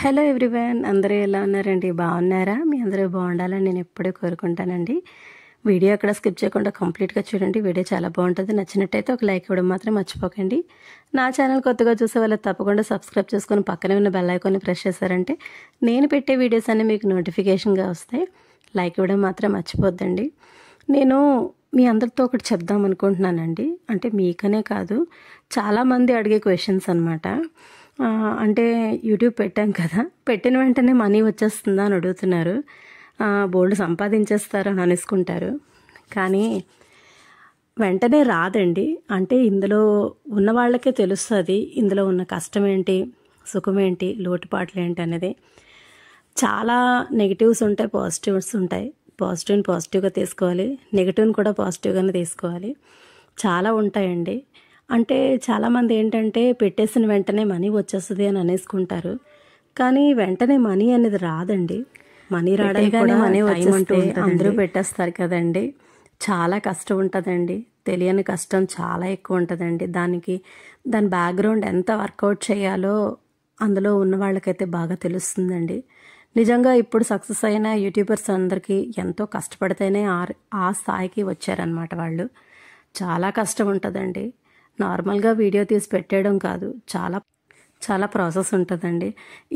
Hello everyone, అందరూ ఎలా ఉన్నారండి? బాగున్నారా? మీ అందరూ బాగుండాలని నేను ఎప్పుడూ కోరుకుంటానండి. వీడియో అక్కడ స్కిప్ చేయకుండా కంప్లీట్గా చూడండి. వీడియో చాలా బాగుంటుంది. నచ్చినట్టయితే ఒక లైక్ ఇవ్వడం మాత్రం మర్చిపోకండి. నా ఛానల్ కొత్తగా చూసే వాళ్ళు తప్పకుండా సబ్స్క్రైబ్ చేసుకొని పక్కనే ఉన్న బెల్ ఐకాన్ని ప్రెస్ చేశారంటే నేను పెట్టే వీడియోస్ అన్నీ మీకు నోటిఫికేషన్గా వస్తాయి. లైక్ ఇవ్వడం మాత్రం మర్చిపోద్దండి. నేను మీ అందరితో ఒకటి చెప్దాం అనుకుంటున్నానండి. అంటే మీకనే కాదు, చాలామంది అడిగే క్వశ్చన్స్ అనమాట. అంటే యూట్యూబ్ పెట్టాం కదా, పెట్టిన వెంటనే మనీ వచ్చేస్తుందా అని అడుగుతున్నారు. బోల్డ్ సంపాదించేస్తారు అని అనేసుకుంటారు. కానీ వెంటనే రాదండి. అంటే ఇందులో ఉన్న వాళ్ళకే తెలుస్తుంది ఇందులో ఉన్న కష్టం ఏంటి, సుఖం ఏంటి, లోటుపాట్లు ఏంటి అనేది. చాలా నెగిటివ్స్ ఉంటాయి, పాజిటివ్స్ ఉంటాయి. పాజిటివ్ని పాజిటివ్గా తీసుకోవాలి, నెగిటివ్ని కూడా పాజిటివ్గానే తీసుకోవాలి. చాలా ఉంటాయండి. అంటే చాలామంది ఏంటంటే పెట్టేసిన వెంటనే మనీ వచ్చేస్తుంది అని అనేసుకుంటారు. కానీ వెంటనే మనీ అనేది రాదండి. మనీ రావడానికి కూడా మనీ వచ్చేస్తే అందరూ పెట్టేస్తారు కదండి. చాలా కష్టం ఉంటుందండి. తెలియని కష్టం చాలా ఎక్కువ ఉంటుందండి. దాని బ్యాక్గ్రౌండ్ ఎంత వర్కౌట్ చేయాలో అందులో ఉన్న వాళ్ళకైతే బాగా తెలుస్తుందండి. నిజంగా ఇప్పుడు సక్సెస్ అయిన యూట్యూబర్స్ అందరికీ ఎంతో కష్టపడితేనే ఆ స్థాయికి వచ్చారనమాట. వాళ్ళు చాలా కష్టం ఉంటుందండి. నార్మల్గా వీడియో తీసి పెట్టేయడం కాదు, చాలా చాలా ప్రాసెస్ ఉంటుందండి.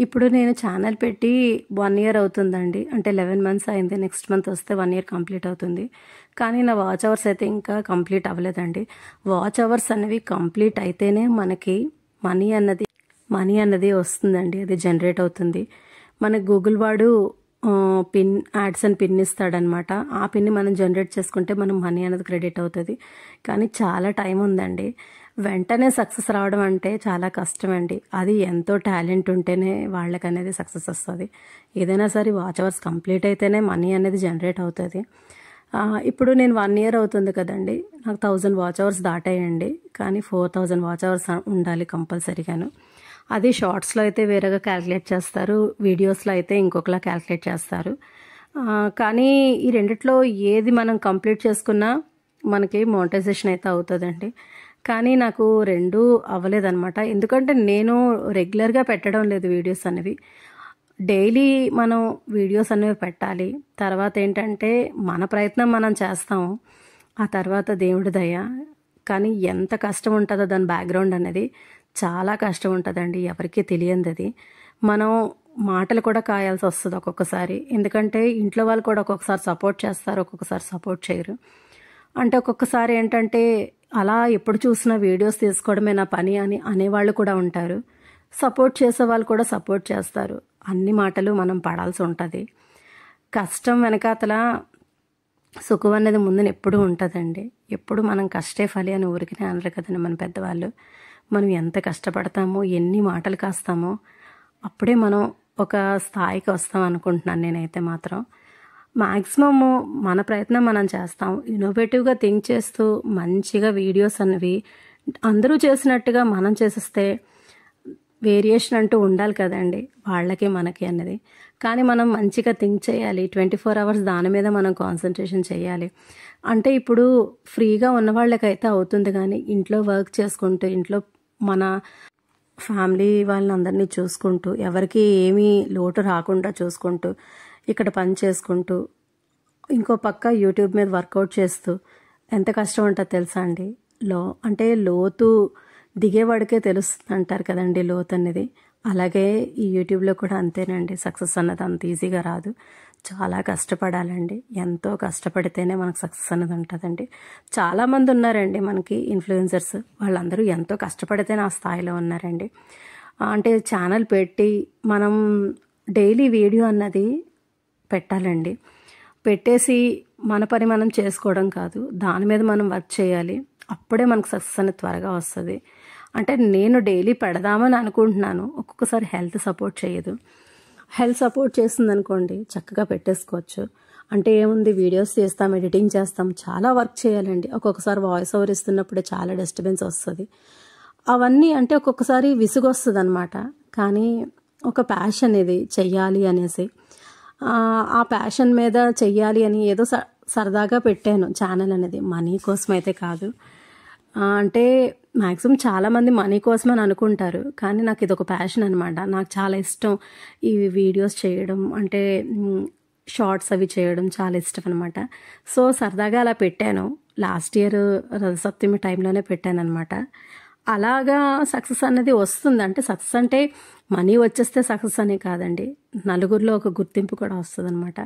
ఇప్పుడు నేను ఛానల్ పెట్టి 1 year అవుతుందండి. అంటే 11 months అయింది. నెక్స్ట్ మంత్ వస్తే 1 year కంప్లీట్ అవుతుంది. కానీ నా వాచ్ అవర్స్ అయితే ఇంకా కంప్లీట్ అవ్వలేదండి. వాచ్ అవర్స్ అనేవి కంప్లీట్ అయితేనే మనకి మనీ అన్నది వస్తుందండి. అది జనరేట్ అవుతుంది. మనకి గూగుల్ వాడు పిన్ యాడ్స్ అని పిన్ ఇస్తాడనమాట. ఆ పిన్ని మనం జనరేట్ చేసుకుంటే మనం మనీ అనేది క్రెడిట్ అవుతుంది. కానీ చాలా టైం ఉందండి. వెంటనే సక్సెస్ రావడం అంటే చాలా కష్టం అండి. అది ఎంతో టాలెంట్ ఉంటేనే వాళ్ళకి అనేది సక్సెస్ వస్తుంది. ఏదైనా సరే వాచ్ అవర్స్ కంప్లీట్ అయితేనే మనీ అనేది జనరేట్ అవుతుంది. ఇప్పుడు నేను 1 year అవుతుంది కదండి. నాకు 1000 వాచ్ అవర్స్ దాటాయండి. కానీ 4000 వాచ్ అవర్స్ ఉండాలి కంపల్సరీగాను. అది షార్ట్స్లో అయితే వేరేగా క్యాలిక్యులేట్ చేస్తారు, వీడియోస్లో అయితే ఇంకొకలా క్యాలిక్యులేట్ చేస్తారు. కానీ ఈ రెండిట్లో ఏది మనం కంప్లీట్ చేసుకున్నా మనకి మోనిటైజేషన్ అయితే అవుతుందండి. కానీ నాకు రెండూ అవ్వలేదన్నమాట. ఎందుకంటే నేను రెగ్యులర్గా పెట్టడం లేదు వీడియోస్ అనేవి. డైలీ మనం వీడియోస్ అనేవి పెట్టాలి. తర్వాత ఏంటంటే మన ప్రయత్నం మనం చేస్తాము, ఆ తర్వాత దేవుడి దయ. కానీ ఎంత కష్టం ఉంటుందో దాని బ్యాక్గ్రౌండ్ అనేది చాలా కష్టం ఉంటుందండి. ఎవరికీ తెలియదు అది. మనం మాటలు కూడా కాయాల్సి వస్తుంది ఒక్కొక్కసారి. ఎందుకంటే ఇంట్లో వాళ్ళు కూడా ఒక్కొక్కసారి సపోర్ట్ చేస్తారు, ఒక్కొక్కసారి సపోర్ట్ చేయరు. అంటే ఒక్కొక్కసారి ఏంటంటే అలా ఎప్పుడు చూసినా వీడియోస్ తీసుకోవడమే నా పని అని అనేవాళ్ళు కూడా ఉంటారు. సపోర్ట్ చేసే వాళ్ళు కూడా సపోర్ట్ చేస్తారు. అన్ని మాటలు మనం పడాల్సి ఉంటుంది. కష్టం వెనకాతల సుఖం అనేది ముందున ఎప్పుడూ ఉంటుందండి. ఎప్పుడు మనం కష్టే ఫలి అని ఊరికినే అనరు కదండి మన పెద్దవాళ్ళు. మనం ఎంత కష్టపడతామో, ఎన్ని మాటలు కాస్తామో అప్పుడే మనం ఒక స్థాయికి వస్తాం అనుకుంటున్నాను నేనైతే మాత్రం. మ్యాక్సిమము మన ప్రయత్నం మనం చేస్తాం. ఇన్నోవేటివ్గా థింక్ చేస్తూ మంచిగా వీడియోస్ అనేవి అందరూ చేసినట్టుగా మనం చేసేస్తే వేరియేషన్ అంటూ ఉండాలి కదండి, వాళ్ళకి మనకి అన్నది. కానీ మనం మంచిగా థింక్ చేయాలి. 24 hours దాని మీద మనం కాన్సన్ట్రేషన్ చేయాలి. అంటే ఇప్పుడు ఫ్రీగా ఉన్న వాళ్ళకైతే అవుతుంది. కానీ ఇంట్లో వర్క్ చేసుకుంటూ, ఇంట్లో మన ఫ్యామిలీ వాళ్ళందరినీ చూసుకుంటూ, ఎవరికి ఏమీ లోటు రాకుండా చూసుకుంటూ, ఇక్కడ పని చేసుకుంటూ, ఇంకో పక్క యూట్యూబ్ మీద వర్కౌట్ చేస్తూ ఎంత కష్టం ఉంటుందో తెలుసా అండి. అంటే లోతు దిగేవాడికే తెలుస్తుంది అంటారు కదండి లోతు అనేది. అలాగే ఈ యూట్యూబ్లో కూడా అంతేనండి. సక్సెస్ అన్నది అంత ఈజీగా రాదు. చాలా కష్టపడాలండి. ఎంతో కష్టపడితేనే మనకు సక్సెస్ అన్నది ఉంటుందండి. చాలామంది ఉన్నారండి మనకి ఇన్ఫ్లుయెన్సర్స్. వాళ్ళందరూ ఎంతో కష్టపడితేనే ఆ స్థాయిలో ఉన్నారండి. అంటే ఛానల్ పెట్టి మనం డైలీ వీడియో అన్నది పెట్టాలండి. పెట్టేసి మన పని మనం చేసుకోవడం కాదు, దాని మీద మనం వర్క్ చేయాలి. అప్పుడే మనకు సక్సెస్ అనేది త్వరగా వస్తుంది. అంటే నేను డైలీ పెడదామని అనుకుంటున్నాను. ఒక్కొక్కసారి హెల్త్ సపోర్ట్ చేయదు. హెల్త్ సపోర్ట్ చేస్తుంది అనుకోండి, చక్కగా పెట్టేసుకోవచ్చు. అంటే ఏముంది, వీడియోస్ చేస్తాం, ఎడిటింగ్ చేస్తాం, చాలా వర్క్ చేయాలండి. ఒక్కొక్కసారి వాయిస్ ఓవర్ ఇస్తున్నప్పుడే చాలా డిస్టర్బెన్స్ వస్తుంది. అవన్నీ అంటే ఒక్కొక్కసారి విసుగు వస్తుంది అనమాట. కానీ ఒక ప్యాషన్ ఇది చెయ్యాలి అనేసి, ఆ ప్యాషన్ మీద చెయ్యాలి అని ఏదో సరదాగా పెట్టాను ఛానల్ అనేది. మనీ కోసం అయితే కాదు. అంటే మ్యాక్సిమం చాలామంది మనీ కోసమని అనుకుంటారు, కానీ నాకు ఇదొక ప్యాషన్ అనమాట. నాకు చాలా ఇష్టం ఈ వీడియోస్ చేయడం, అంటే షార్ట్స్ అవి చేయడం చాలా ఇష్టం అనమాట. సో సరదాగా అలా పెట్టాను. లాస్ట్ ఇయర్ రథసప్తమి టైంలోనే పెట్టాను అనమాట. అలాగా సక్సెస్ అనేది వస్తుంది. అంటే సక్సెస్ అంటే మనీ వచ్చేస్తే సక్సెస్ అనే కాదండి, నలుగురిలో ఒక గుర్తింపు కూడా వస్తుంది అనమాట.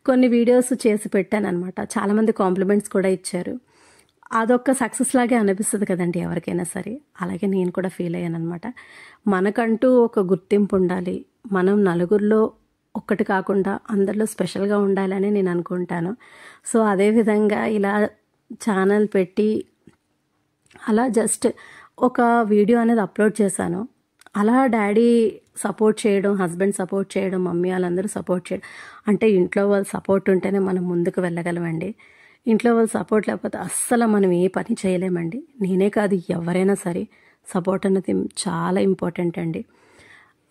కొన్ని వీడియోస్ చేసి పెట్టాను అనమాట, చాలామంది కాంప్లిమెంట్స్ కూడా ఇచ్చారు. అదొక సక్సెస్ లాగే అనిపిస్తుంది కదండి ఎవరికైనా సరే. అలాగే నేను కూడా ఫీల్ అయ్యాను అనమాట. మనకంటూ ఒక గుర్తింపు ఉండాలి, మనం నలుగురిలో ఒక్కటి కాకుండా అందరిలో స్పెషల్గా ఉండాలని నేను అనుకుంటాను. సో అదేవిధంగా ఇలా ఛానల్ పెట్టి అలా జస్ట్ ఒక వీడియో అనేది అప్లోడ్ చేశాను. అలా డాడీ సపోర్ట్ చేయడం, హస్బెండ్ సపోర్ట్ చేయడం, మమ్మీ వాళ్ళందరూ సపోర్ట్ చేయడం. అంటే ఇంట్లో వాళ్ళ సపోర్ట్ ఉంటేనే మనం ముందుకు వెళ్ళగలమండి. ఇంట్లో వాళ్ళ సపోర్ట్ లేకపోతే అస్సలు మనం ఏ పని చేయలేమండి. నేనే కాదు, ఎవరైనా సరే సపోర్ట్ అనేది చాలా ఇంపార్టెంట్ అండి.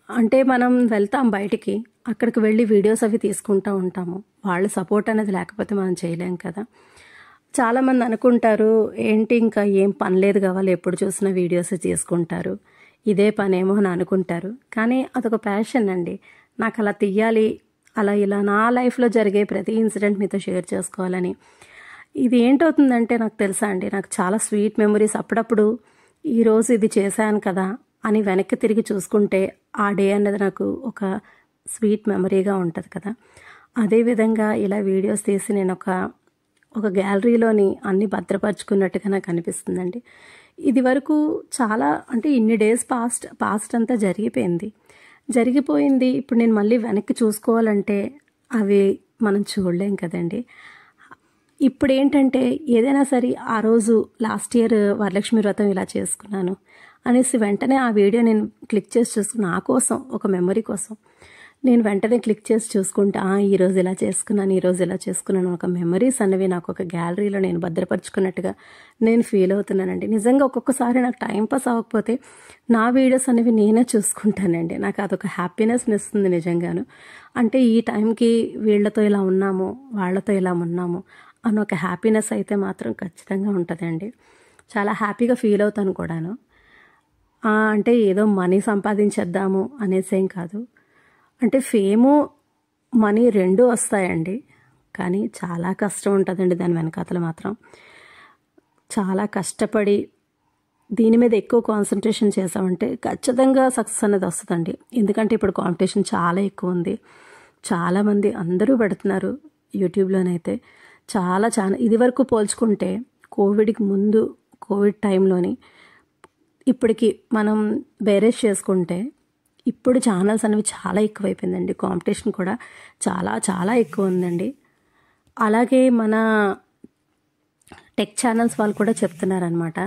అంటే మనం వెళ్తాం బయటికి, అక్కడికి వెళ్ళి వీడియోస్ అవి తీసుకుంటూ ఉంటాము, వాళ్ళ సపోర్ట్ అనేది లేకపోతే మనం చేయలేం కదా. చాలామంది అనుకుంటారు, ఏంటి ఇంకా ఏం పని లేదు కావాలి, ఎప్పుడు చూసినా వీడియోస్ తీసుకుంటారు, ఇదే పనేమో అని అనుకుంటారు. కానీ అదొక ప్యాషన్ అండి. నాకు అలా తీయాలి, అలా ఇలా నా లైఫ్లో జరిగే ప్రతి ఇన్సిడెంట్ మీతో షేర్ చేసుకోవాలని. ఇది ఏంటవుతుందంటే నాకు తెలుసా అండి, నాకు చాలా స్వీట్ మెమరీస్. అప్పుడప్పుడు ఈరోజు ఇది చేశాను కదా అని వెనక్కి తిరిగి చూసుకుంటే ఆ డే అనేది నాకు ఒక స్వీట్ మెమరీగా ఉంటుంది కదా. అదేవిధంగా ఇలా వీడియోస్ తీసి నేను ఒక గ్యాలరీలోని అన్ని భద్రపరుచుకున్నట్టుగా నాకు అనిపిస్తుందండి. ఇది వరకు చాలా, అంటే ఇన్ని డేస్ పాస్ట్ అంతా జరిగిపోయింది. ఇప్పుడు నేను మళ్ళీ వెనక్కి చూసుకోవాలంటే అవి మనం చూడలేం కదండి. ఇప్పుడు ఏంటంటే ఏదైనా సరే, ఆ రోజు లాస్ట్ ఇయర్ వరలక్ష్మి వ్రతం ఇలా చేసుకున్నాను అనేసి వెంటనే ఆ వీడియో నేను క్లిక్ చేసి చూసుకుని, నా కోసం ఒక మెమరీ కోసం నేను వెంటనే క్లిక్ చేసి చూసుకుంటా, ఈరోజు ఇలా చేసుకున్నాను, ఒక మెమరీస్ అనేవి నాకు ఒక గ్యాలరీలో నేను భద్రపరుచుకున్నట్టుగా నేను ఫీల్ అవుతున్నానండి. నిజంగా ఒక్కొక్కసారి నాకు టైంపాస్ అవ్వకపోతే నా వీడియోస్ అనేవి నేనే చూసుకుంటానండి. నాకు అదొక హ్యాపీనెస్ని ఇస్తుంది నిజంగాను. అంటే ఈ టైంకి వీళ్ళతో ఇలా ఉన్నాము, వాళ్ళతో ఇలా ఉన్నాము అని ఒక హ్యాపీనెస్ అయితే మాత్రం ఖచ్చితంగా ఉంటుందండి. చాలా హ్యాపీగా ఫీల్ అవుతాను కూడాను. అంటే ఏదో మనీ సంపాదించేద్దాము అనేసేం కాదు. అంటే ఫేము మనీ రెండూ వస్తాయండి, కానీ చాలా కష్టం ఉంటుందండి దాని వెనకాతల మాత్రం. చాలా కష్టపడి దీని మీద ఎక్కువ కాన్సన్ట్రేషన్ చేసామంటే ఖచ్చితంగా సక్సెస్ అనేది వస్తుందండి. ఎందుకంటే ఇప్పుడు కాంపిటీషన్ చాలా ఎక్కువ ఉంది. చాలామంది అందరూ పెడుతున్నారు యూట్యూబ్లోనైతే. చాలా ఇది వరకు పోల్చుకుంటే కోవిడ్కి ముందు, కోవిడ్ టైంలోని ఇప్పటికి మనం బేరేజ్ చేసుకుంటే ఇప్పుడు ఛానల్స్ అనేవి చాలా ఎక్కువైపోయిందండి. కాంపిటీషన్ కూడా చాలా ఎక్కువ ఉందండి. అలాగే మన టెక్ ఛానల్స్ వాళ్ళు కూడా చెప్తున్నారనమాట,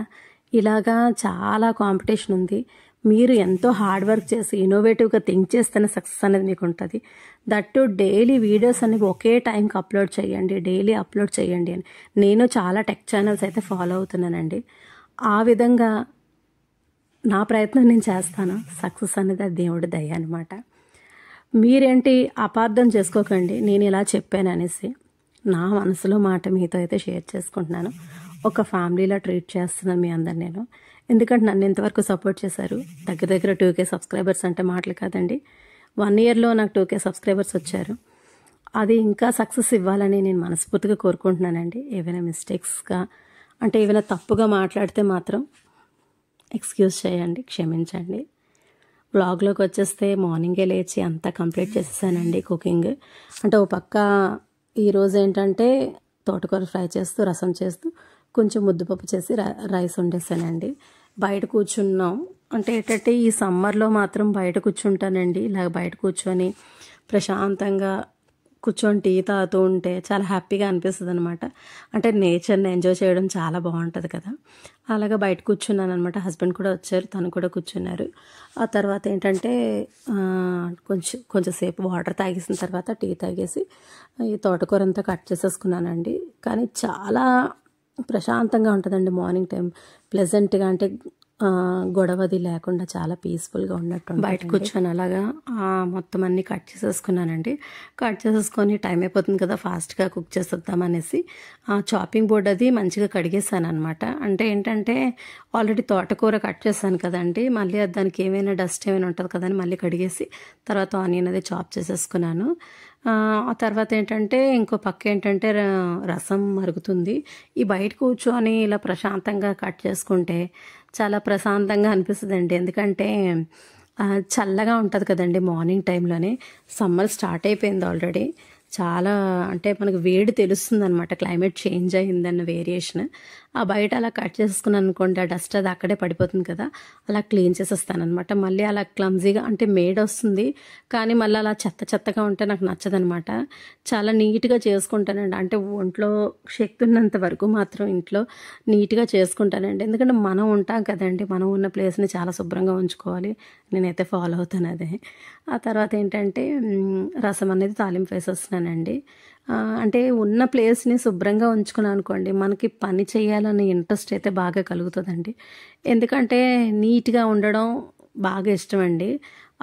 ఇలాగా చాలా కాంపిటీషన్ ఉంది, మీరు ఎంతో హార్డ్ వర్క్ చేసి ఇన్నోవేటివ్గా థింక్ చేస్తేనే సక్సెస్ అనేది మీకు ఉంటుంది. దట్టు డైలీ వీడియోస్ అనేవి ఒకే టైంకి అప్లోడ్ చేయండి, డైలీ అప్లోడ్ చేయండి అని. నేను చాలా టెక్ ఛానల్స్ అయితే ఫాలో అవుతున్నానండి. ఆ విధంగా నా ప్రయత్నం నేను చేస్తాను. సక్సెస్ అనేది అది దేవుడి దయ అనమాట. మీరేంటి అపార్థం చేసుకోకండి నేను ఇలా చెప్పాను అనేసి. నా మనసులో మాట మీతో అయితే షేర్ చేసుకుంటున్నాను. ఒక ఫ్యామిలీలా ట్రీట్ చేస్తున్నాను మీ అందరు నేను. ఎందుకంటే నన్ను ఎంతవరకు సపోర్ట్ చేశారు. దగ్గర 2K సబ్స్క్రైబర్స్ అంటే మాటలు కాదండి. 1 ఇయర్లో నాకు 2K సబ్స్క్రైబర్స్ వచ్చారు. అది ఇంకా సక్సెస్ ఇవ్వాలని నేను మనస్ఫూర్తిగా కోరుకుంటున్నానండి. ఏవైనా మిస్టేక్స్గా, అంటే ఏమైనా తప్పుగా మాట్లాడితే మాత్రం ఎక్స్క్యూజ్ చేయండి, క్షమించండి. బ్లాగ్లోకి వచ్చేస్తే మార్నింగే లేచి అంతా కంప్లీట్ చేసేసానండి కుకింగ్. అంటే ఓ పక్క ఈరోజు ఏంటంటే తోటకూర ఫ్రై చేస్తూ, రసం చేస్తూ, కొంచెం ముద్దపప్పు చేసి రైస్ వండేసానండి. బయట కూర్చున్నాం. అంటే ఏంటంటే ఈ సమ్మర్లో మాత్రం బయట కూర్చుంటానండి. ఇలా బయట కూర్చొని ప్రశాంతంగా కూర్చొని టీ తాగుతూ ఉంటే చాలా హ్యాపీగా అనిపిస్తుంది అనమాట. అంటే నేచర్ని ఎంజాయ్ చేయడం చాలా బాగుంటుంది కదా. అలాగా బయట కూర్చున్నాను అనమాట. హస్బెండ్ కూడా వచ్చారు, తను కూడా కూర్చున్నారు. ఆ తర్వాత ఏంటంటే కొంచెంసేపు వాటర్ తాగేసిన తర్వాత టీ తాగేసి ఈ తోటకూర అంతా కట్ చేసేసుకున్నానండి. కానీ చాలా ప్రశాంతంగా ఉంటుందండి మార్నింగ్ టైం. ప్లెజెంట్గా, అంటే గొడవది లేకుండా చాలా పీస్ఫుల్గా ఉన్నట్టు బయట కూర్చొని అలాగా మొత్తం అన్నీ కట్ చేసేసుకున్నానండి. కట్ చేసేసుకొని టైం అయిపోతుంది కదా, ఫాస్ట్గా కుక్ చేసేద్దామనేసి చాపింగ్ బోర్డ్ అది మంచిగా కడిగేసాను అనమాట. అంటే ఏంటంటే ఆల్రెడీ తోటకూర కట్ చేశాను కదండి, మళ్ళీ దానికి ఏమైనా డస్ట్ ఏమైనా ఉంటుంది కదని మళ్ళీ కడిగేసి తర్వాత ఆనియన్ అది చాప్ చేసేసుకున్నాను. ఆ తర్వాత ఏంటంటే ఇంకో పక్క ఏంటంటే రసం మరుగుతుంది. ఈ బయట కూర్చొని ఇలా ప్రశాంతంగా కట్ చేసుకుంటే చాలా ప్రశాంతంగా అనిపిస్తుందండి. ఎందుకంటే చల్లగా ఉంటుంది కదండి మార్నింగ్ టైంలోనే. సమ్మర్ స్టార్ట్ అయిపోయింది ఆల్రెడీ. చాలా అంటే మనకు వేడి తెలుస్తుంది అనమాట, క్లైమేట్ చేంజ్ అయిందన్న వేరియేషన్. ఆ బయట అలా కట్ చేసుకున్నాను అనుకోండి, ఆ డస్ట్ అది అక్కడే పడిపోతుంది కదా, అలా క్లీన్ చేసేస్తాను అనమాట. మళ్ళీ అలా క్లమ్జీగా అంటే మేడ్ వస్తుంది, కానీ మళ్ళీ అలా చెత్తగా ఉంటే నాకు నచ్చదనమాట. చాలా నీట్గా చేసుకుంటానండి. అంటే ఒంట్లో శక్తి ఉన్నంత వరకు మాత్రం ఇంట్లో నీట్గా చేసుకుంటానండి. ఎందుకంటే మనం ఉంటాం కదండి, మనం ఉన్న ప్లేస్ని చాలా శుభ్రంగా ఉంచుకోవాలి. నేనైతే ఫాలో అవుతాను అదే. ఆ తర్వాత ఏంటంటే రసం అనేది తాలింపు వేసేస్తున్నానండి. అంటే ఉన్న ప్లేస్ని శుభ్రంగా ఉంచుకున్నాను అనుకోండి, మనకి పని చేయాలనే ఇంట్రెస్ట్ అయితే బాగా కలుగుతుందండి. ఎందుకంటే నీట్గా ఉండడం బాగా ఇష్టం అండి.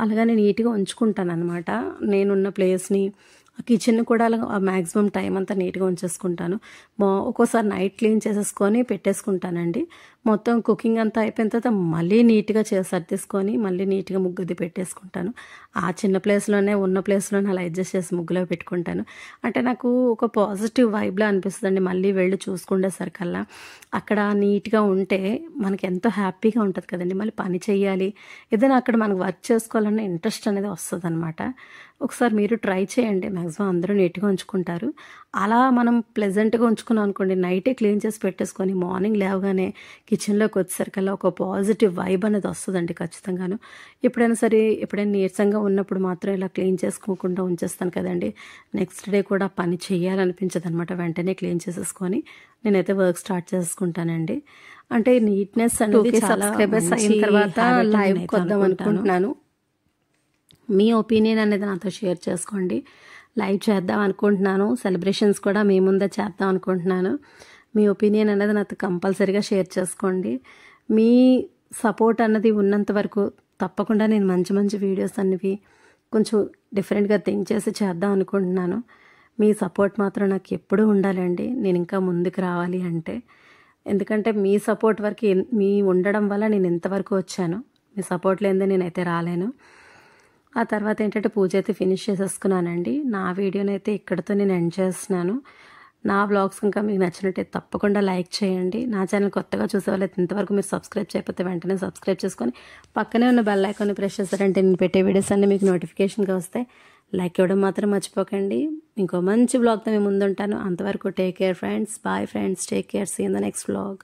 అలాగని నీట్గా ఉంచుకుంటాను అనమాట. నేనున్న ప్లేస్ని, కిచెన్ కూడా అలా మ్యాక్సిమం టైం అంతా నీట్గా ఉంచేసుకుంటాను. ఒక్కోసారి నైట్ క్లీన్ చేసేసుకొని పెట్టేసుకుంటానండి. మొత్తం కుకింగ్ అంతా అయిపోయిన తర్వాత మళ్ళీ నీట్గా సర్దేసుకొని మళ్ళీ నీట్గా ముగ్గుది పెట్టేసుకుంటాను. ఆ చిన్న ప్లేస్లోనే ఉన్న ప్లేస్లోనే అలా అడ్జస్ట్ చేసి ముగ్గులో పెట్టుకుంటాను. అంటే నాకు ఒక పాజిటివ్ వైబ్లా అనిపిస్తుందండి. మళ్ళీ వెళ్ళి చూసుకునేసరికల్లా అక్కడ నీట్గా ఉంటే మనకి ఎంతో హ్యాపీగా ఉంటుంది కదండి. మళ్ళీ పని చేయాలి, ఏదైనా అక్కడ మనకు వర్క్ చేసుకోవాలన్న ఇంట్రెస్ట్ అనేది వస్తుంది అనమాట. ఒకసారి మీరు ట్రై చేయండి, మ్యాక్సిమం అందరూ నీట్గా ఉంచుకుంటారు. అలా మనం ప్లెజెంట్గా ఉంచుకున్నాం అనుకోండి, నైటే క్లీన్ చేసి పెట్టేసుకొని మార్నింగ్ లేవగానే కిచెన్లోకి వచ్చేసరికల్లా ఒక పాజిటివ్ వైబ్ అనేది వస్తుందండి ఖచ్చితంగాను. ఎప్పుడైనా నీరసంగా ఉన్నప్పుడు మాత్రం ఇలా క్లీన్ చేసుకోకుండా ఉంచేస్తాను కదండి, నెక్స్ట్ డే కూడా పని చేయాలనిపించదు అనమాట. వెంటనే క్లీన్ చేసేసుకొని నేనైతే వర్క్ స్టార్ట్ చేసుకుంటానండి. అంటే నీట్నెస్ అనేది సబ్స్క్రైబర్స్ అయిన తర్వాత లైవ్కి వద్దాం అనుకుంటున్నాను. మీ ఒపీనియన్ అనేది నాతో షేర్ చేసుకోండి. లైవ్ చేద్దాం అనుకుంటున్నాను, సెలబ్రేషన్స్ కూడా మీ ముందే చేద్దాం అనుకుంటున్నాను. మీ ఒపీనియన్ అనేది నాతో కంపల్సరీగా షేర్ చేసుకోండి. మీ సపోర్ట్ అన్నది ఉన్నంత వరకు తప్పకుండా నేను మంచి వీడియోస్ అన్నవి కొంచెం డిఫరెంట్గా థింక్ చేసి చేద్దాం అనుకుంటున్నాను. మీ సపోర్ట్ మాత్రం నాకు ఎప్పుడూ ఉండాలండి, నేను ఇంకా ముందుకు రావాలి అంటే. ఎందుకంటే మీ సపోర్ట్ వరకు మీ ఉండడం వల్ల నేను ఎంతవరకు వచ్చాను. మీ సపోర్ట్ లేనిదే నేనైతే రాలేను. ఆ తర్వాత ఏంటంటే పూజ అయితే ఫినిష్ చేసేసుకున్నానండి. నా వీడియోనైతే ఇక్కడితో నేను ఎండ్ చేస్తున్నాను. నా వ్లాగ్స్ ఇంకా మీకు నచ్చినట్టయితే తప్పకుండా లైక్ చేయండి. నా ఛానల్ కొత్తగా చూసే వాళ్ళైతే ఇంతవరకు మీరు సబ్స్క్రైబ్ చేయకపోతే వెంటనే సబ్స్క్రైబ్ చేసుకొని పక్కనే ఉన్న బెల్ ఐకాన్ని ప్రెస్ చేస్తారంటే నేను పెట్టే వీడియోస్ అన్నీ మీకు నోటిఫికేషన్గా వస్తాయి. లైక్ ఇవ్వడం మాత్రం మర్చిపోకండి. ఇంకో మంచి వ్లాగ్తో మేము ముందుంటాను. అంతవరకు take care friends. Bye friends, take care. See in the next vlog.